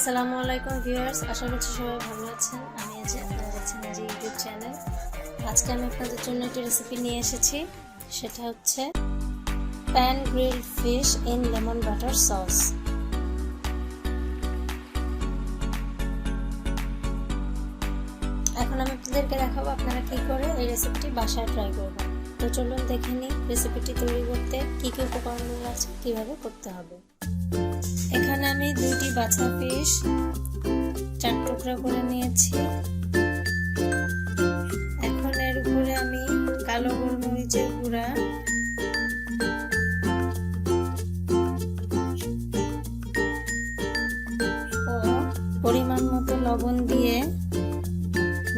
আসসালামু আলাইকুম ভিউয়ার্স, আশা করছি সবাই ভালো আছেন। আমি আজ আপনারা দেখছেন যে ইউটিউব চ্যানেল। আজকে আমি আপনাদের জন্য একটা রেসিপি নিয়ে এসেছি, সেটা হচ্ছে pan grilled fish in lemon butter sauce. এখন আমি আপনাদেরকে দেখাবো আপনারা কি করে এই রেসিপিটি বাসায় ট্রাই করবেন। তো চলুন দেখে নিই রেসিপিটি তৈরি করতে কি কি উপকরণগুলো আছে, কিভাবে করতে হবে। এখানে আমি 2টি বাছা ফিশ 4 টুকরা করে নিয়েছি। এখন এর উপরে আমি কালো গোলমরিচের গুঁড়া, ও পরিমাণ মতো লবণ দিয়ে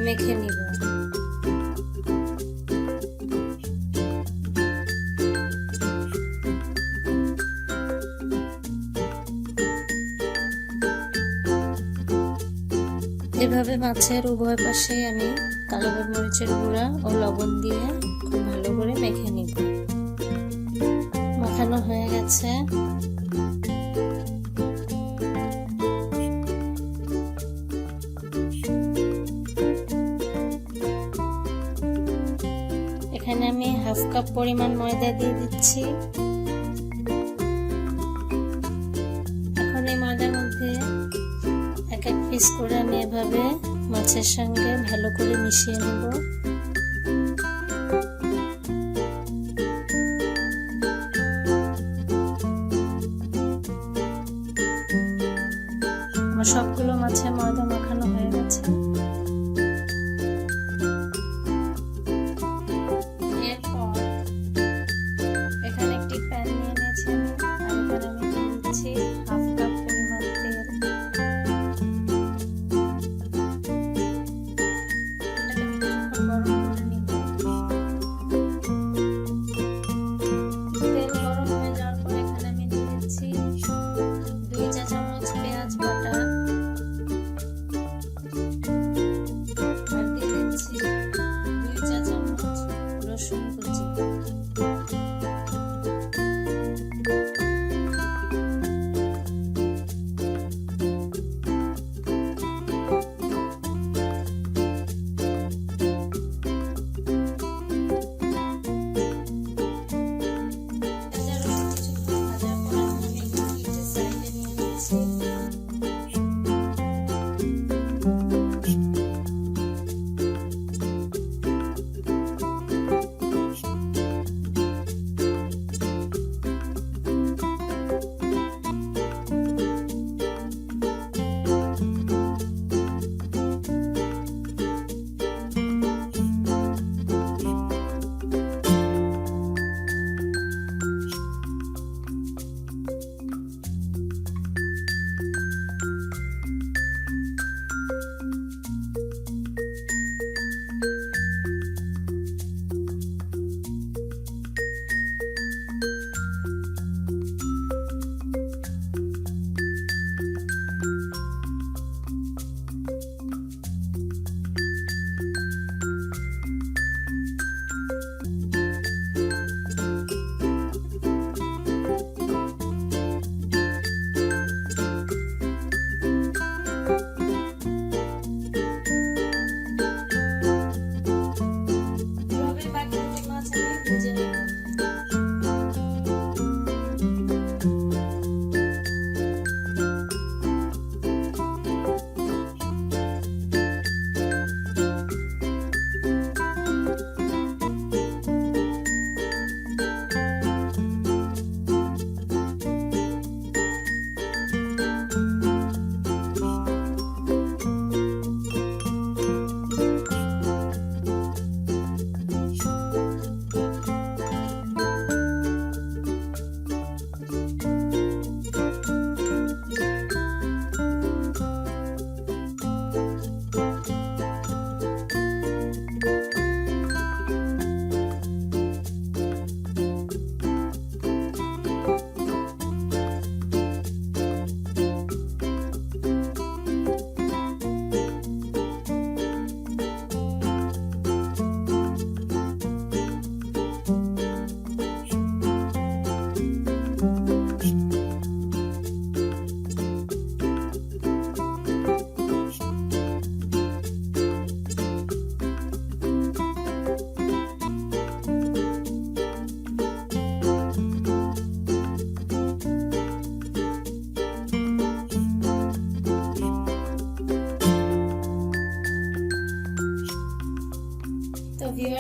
মেখে নিব। এভাবে মাছের উভয় পাশে আমি কালো গোলমরিচের গুঁড়া ও লবণ দিয়ে খুব ভালো করে মেখে নিব। মাখানো হয়ে গেছে। এখানে আমি হাফ কাপ পরিমাণ ময়দা দিয়ে দিচ্ছি। এখন এই ময়দার মধ্যে এক এক পিস করে আমি এভাবে মাছের সঙ্গে ভালো করে মিশিয়ে নেব। আমার সবগুলো মাছে ময়দা মাখানো হয়ে গেছে। এরপর এখানে একটি প্যান নিয়ে নিয়েছি আমি, আর এখানে আমি দিয়ে দিচ্ছি হাফ কাপ পরিমাণ তেল।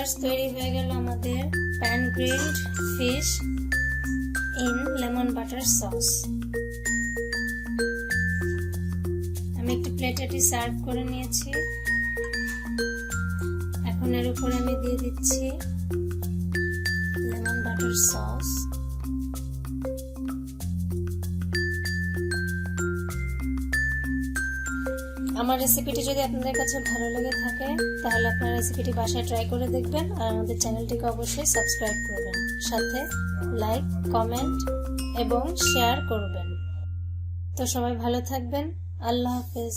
ভিউয়ার্স, তৈরি হয়ে গেল আমাদের pan grilled fish in lemon butter sauce. আমি একটি প্লেটে এটি সার্ভ করে নিয়েছি। এখন এর উপরে আমি দিয়ে দিচ্ছি লেমন বাটার সস। আমার রেসিপিটি যদি আপনাদের কাছে ভালো লেগে থাকে তাহলে আপনারা রেসিপিটি বাসায় ট্রাই করে দেখবেন আর আমাদের চ্যানেলটিকে অবশ্যই সাবস্ক্রাইব করবেন, সাথে লাইক, কমেন্ট এবং শেয়ার করবেন। তো সবাই ভালো থাকবেন। আল্লাহ হাফেজ।